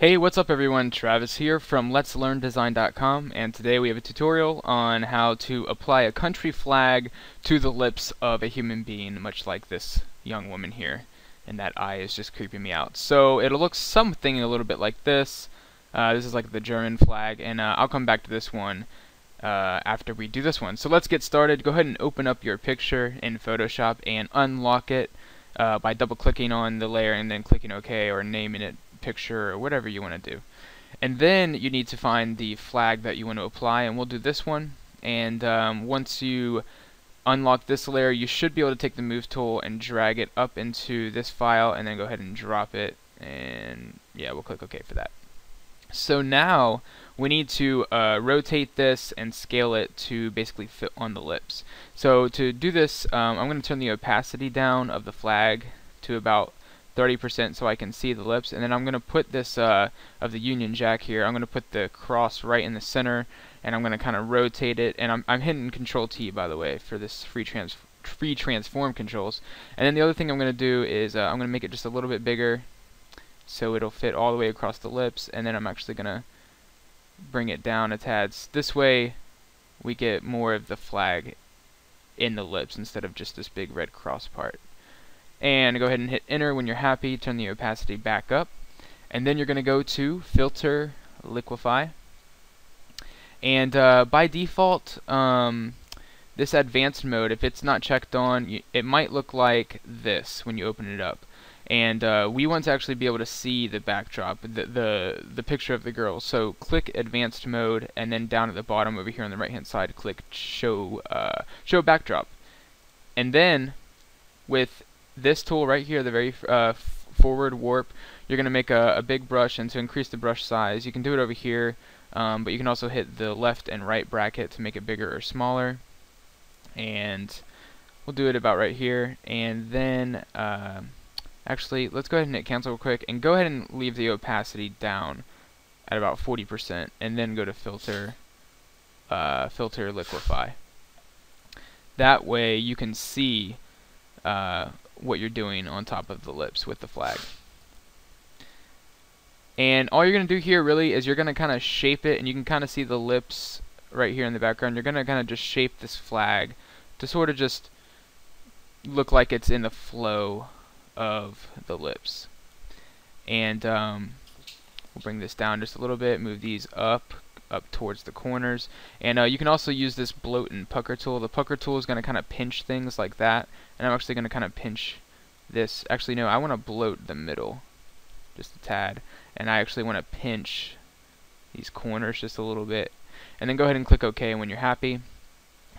Hey, what's up everyone? Travis here from letslearndesign.com, and today we have a tutorial on how to apply a country flag to the lips of a human being, much like this young woman here. And that eye is just creeping me out. So it'll look something a little bit like this. This is like the German flag, and I'll come back to this one after we do this one. So let's get started. Go ahead and open up your picture in Photoshop and unlock it by double clicking on the layer and then clicking OK or naming it picture or whatever you want to do. And then you need to find the flag that you want to apply, and we'll do this one. And once you unlock this layer, you should be able to take the move tool and drag it up into this file and then go ahead and drop it, and yeah, we'll click OK for that. So now we need to rotate this and scale it to basically fit on the lips. So to do this, I'm going to turn the opacity down of the flag to about 30% so I can see the lips, and then I'm going to put this of the Union Jack here, I'm going to put the cross right in the center, and I'm going to kind of rotate it, and I'm hitting Control T, by the way, for this free transform controls. And then the other thing I'm going to do is I'm going to make it just a little bit bigger so it'll fit all the way across the lips, and then I'm actually going to bring it down a tad. This way we get more of the flag in the lips instead of just this big red cross part. And go ahead and hit enter when you're happy, turn the opacity back up, and then you're going to go to filter, liquify, and by default this advanced mode, if it's not checked on, it might look like this when you open it up, and we want to actually be able to see the backdrop, the picture of the girl. So click advanced mode, and then down at the bottom over here on the right hand side click show backdrop, and then with this tool right here, the very forward warp, you're going to make a big brush, and to increase the brush size you can do it over here, but you can also hit the left and right bracket to make it bigger or smaller, and we'll do it about right here. And then actually let's go ahead and hit cancel real quick and go ahead and leave the opacity down at about 40%, and then go to filter, liquify. That way you can see what you're doing on top of the lips with the flag. And all you're going to do here really is you're going to kind of shape it, and you can kind of see the lips right here in the background. You're going to kind of just shape this flag to sort of just look like it's in the flow of the lips. And we'll bring this down just a little bit, move these up towards the corners, and you can also use this bloat and pucker tool. The pucker tool is going to kind of pinch things like that, and I'm actually going to kind of pinch this. Actually no, I want to bloat the middle just a tad, and I actually want to pinch these corners just a little bit, and then go ahead and click OK when you're happy.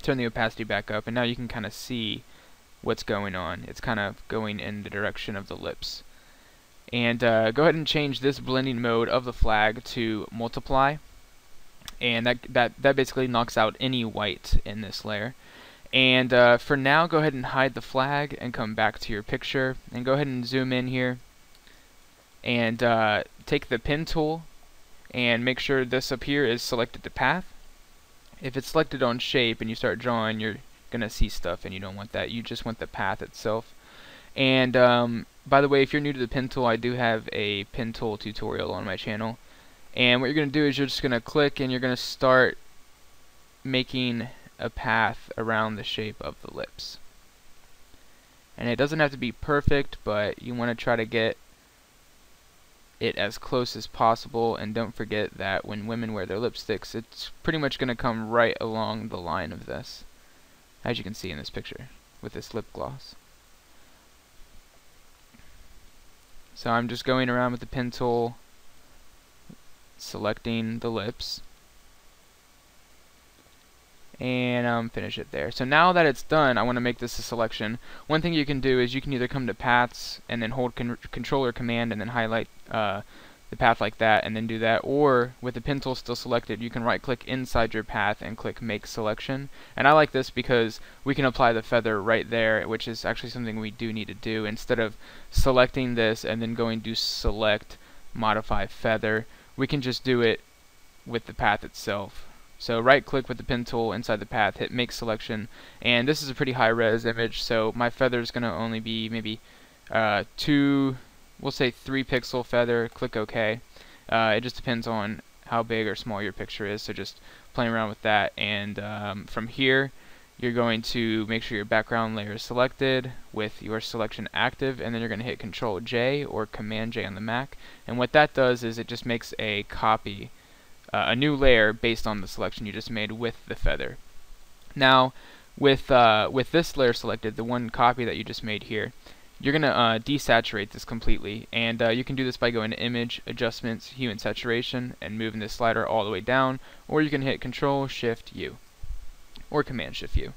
Turn the opacity back up, and now you can kind of see what's going on. It's kind of going in the direction of the lips. And go ahead and change this blending mode of the flag to multiply, and that basically knocks out any white in this layer. And for now, go ahead and hide the flag and come back to your picture, and go ahead and zoom in here, and take the pen tool and make sure this up here is selected to path. If it's selected on shape and you start drawing, you're gonna see stuff, and you don't want that. You just want the path itself. And by the way, if you're new to the pen tool, I do have a pen tool tutorial on my channel. And what you're going to do is you're just going to click, and you're going to start making a path around the shape of the lips. And it doesn't have to be perfect, but you want to try to get it as close as possible. And don't forget that when women wear their lipsticks, it's pretty much going to come right along the line of this, as you can see in this picture with this lip gloss. So I'm just going around with the pen tool, selecting the lips, and finish it there. So now that it's done, I want to make this a selection. One thing you can do is you can either come to paths and then hold control or command and then highlight the path like that, and then do that, or with the pen tool still selected, you can right click inside your path and click make selection. And I like this because we can apply the feather right there, which is actually something we do need to do. Instead of selecting this and then going to select modify feather, we can just do it with the path itself. So right click with the pen tool inside the path, hit make selection, and this is a pretty high res image, so my feather is going to only be maybe we'll say 3 pixel feather. Click OK, It just depends on how big or small your picture is, so just playing around with that. And from here, you're going to make sure your background layer is selected with your selection active, and then you're going to hit Control J or Command J on the Mac. And what that does is it just makes a copy, a new layer based on the selection you just made with the feather. Now, with this layer selected, the one copy that you just made here, you're going to desaturate this completely, and you can do this by going to Image, Adjustments, Hue and Saturation, and moving this slider all the way down, or you can hit Control Shift U, or Command Shift U.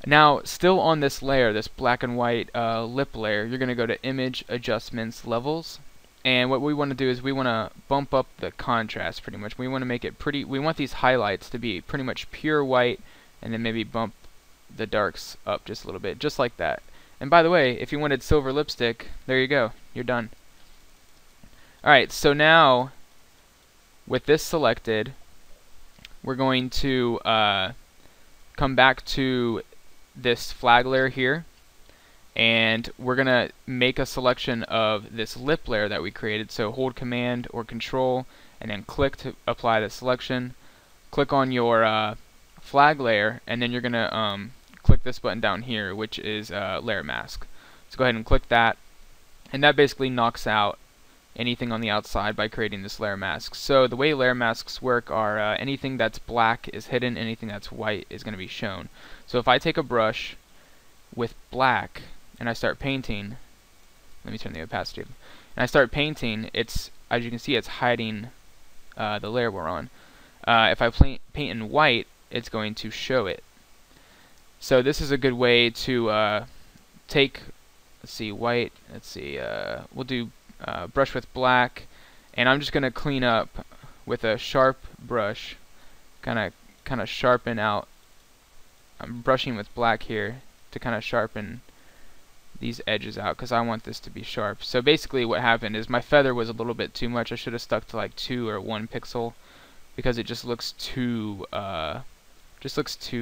Now, still on this layer, this black and white lip layer, you're going to go to Image, Adjustments, Levels, and what we want to do is we want to bump up the contrast pretty much. We want to make it pretty, we want these highlights to be pretty much pure white, and then maybe bump the darks up just a little bit, just like that. And by the way, if you wanted silver lipstick, there you go, you're done. Alright, so now with this selected, we're going to come back to this flag layer here, and we're going to make a selection of this lip layer that we created. So hold Command or Control and then click to apply the selection. Click on your flag layer, and then you're going to click this button down here, which is layer mask. So go ahead and click that, and that basically knocks out anything on the outside by creating this layer mask. So the way layer masks work are anything that's black is hidden, anything that's white is going to be shown. So if I take a brush with black and I start painting, let me turn the opacity up, and I start painting, it's, as you can see, it's hiding the layer we're on. If I paint in white, it's going to show it. So this is a good way to take, let's see, white, let's see, we'll do brush with black, and I'm just going to clean up with a sharp brush, kind of sharpen out. I'm brushing with black here to kind of sharpen these edges out because I want this to be sharp. So basically what happened is my feather was a little bit too much. I should have stuck to like 2 or 1 pixel because it just looks too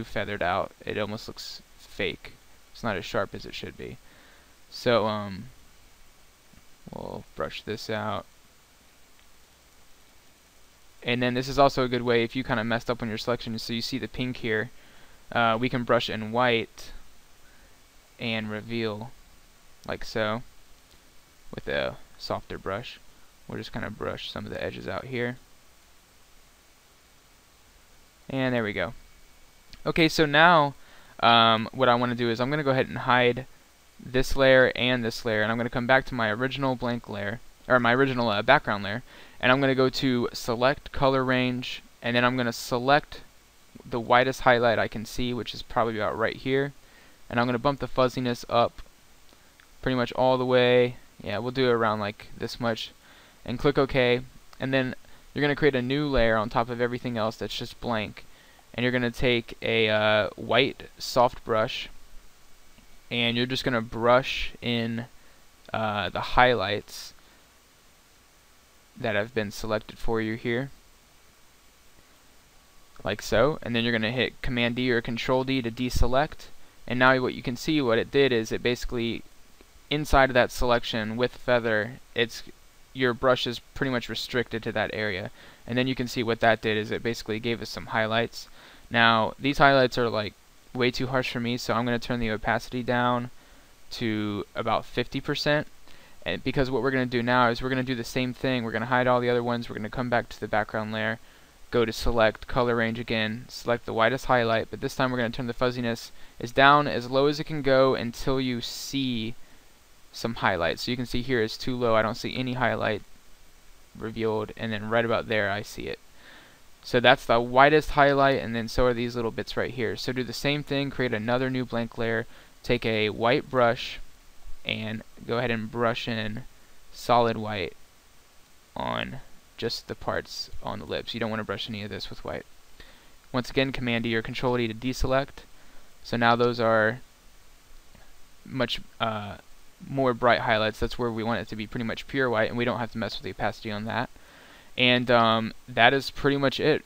feathered out. It almost looks fake. It's not as sharp as it should be. So we'll brush this out. And then this is also a good way if you kind of messed up on your selection. So you see the pink here. We can brush in white and reveal like so with a softer brush. We'll just kind of brush some of the edges out here. And there we go. Okay, so now what I want to do is I'm going to go ahead and hide this layer and this layer, and I'm going to come back to my original blank layer, or my original background layer, and I'm going to go to Select Color Range, and then I'm going to select the widest highlight I can see, which is probably about right here, and I'm going to bump the fuzziness up pretty much all the way. Yeah, we'll do it around like this much, and click OK, and then you're going to create a new layer on top of everything else that's just blank, and you're going to take a white soft brush, and you're just going to brush in the highlights that have been selected for you here, like so, and then you're going to hit Command D or Control D to deselect, and now what you can see what it did is it basically, inside of that selection with feather, your brush is pretty much restricted to that area, and then you can see what that did is it basically gave us some highlights. Now these highlights are like way too harsh for me, so I'm going to turn the opacity down to about 50%, and because what we're going to do now is we're going to do the same thing. We're going to hide all the other ones, we're going to come back to the background layer, go to Select Color Range again, select the widest highlight, but this time we're going to turn the fuzziness down as low as it can go until you see some highlights. So you can see here it's too low, I don't see any highlight revealed, and then right about there I see it. So that's the widest highlight, and then so are these little bits right here. So do the same thing, create another new blank layer, take a white brush, and go ahead and brush in solid white on just the parts on the lips. You don't want to brush any of this with white. Once again, Command D or Control D to deselect. So now those are much more bright highlights. That's where we want it to be pretty much pure white, and we don't have to mess with the opacity on that. And that is pretty much it.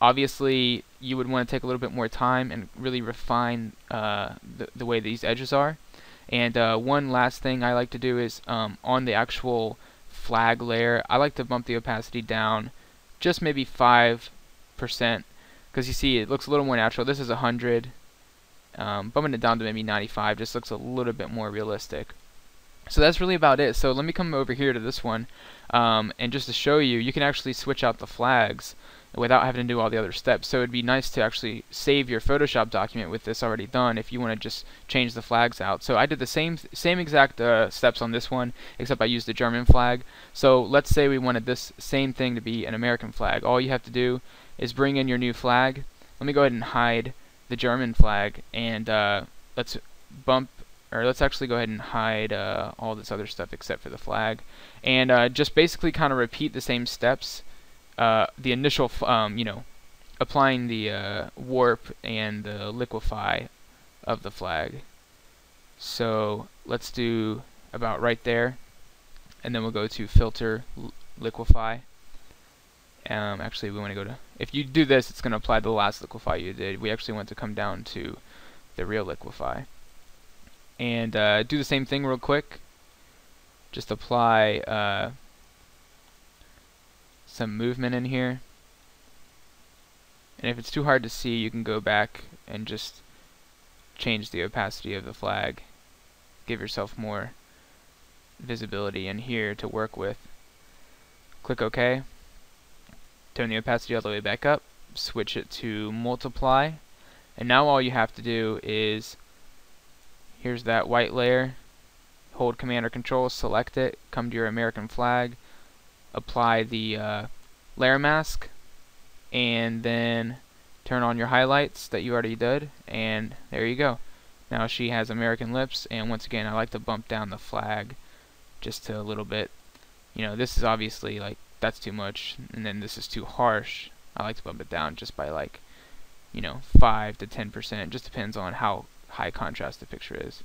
Obviously, you would want to take a little bit more time and really refine the way these edges are. And one last thing I like to do is on the actual flag layer, I like to bump the opacity down just maybe 5%, because you see it looks a little more natural. This is 100. Bumping it down to maybe 95 just looks a little bit more realistic. So that's really about it. So let me come over here to this one, and just to show you, you can actually switch out the flags without having to do all the other steps. So it'd be nice to actually save your Photoshop document with this already done if you want to just change the flags out. So I did the same exact steps on this one, except I used the German flag. So let's say we wanted this same thing to be an American flag. All you have to do is bring in your new flag. Let me go ahead and hide the German flag, and let's actually go ahead and hide all this other stuff except for the flag, and just basically kind of repeat the same steps. The initial, applying the warp and the liquefy of the flag. So let's do about right there, and then we'll go to filter, liquefy. Actually, we want to go to, if you do this, it's going to apply the last liquefy you did. We actually want to come down to the real liquefy, and do the same thing real quick. Just apply some movement in here, and if it's too hard to see, you can go back and just change the opacity of the flag, give yourself more visibility in here to work with. Click OK, turn the opacity all the way back up, switch it to multiply, and now all you have to do is, here's that white layer, hold Command or Control, select it, come to your American flag, apply the layer mask, and then turn on your highlights that you already did, and there you go. Now she has American lips, and once again, I like to bump down the flag just to a little bit. This is obviously like, that's too much, and then this is too harsh. I like to bump it down just by like 5 to 10%. Just depends on how high contrast the picture is.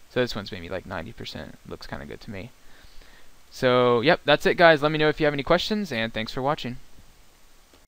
So this one's maybe like 90%. Looks kind of good to me. So, yep, that's it, guys. Let me know if you have any questions, and thanks for watching.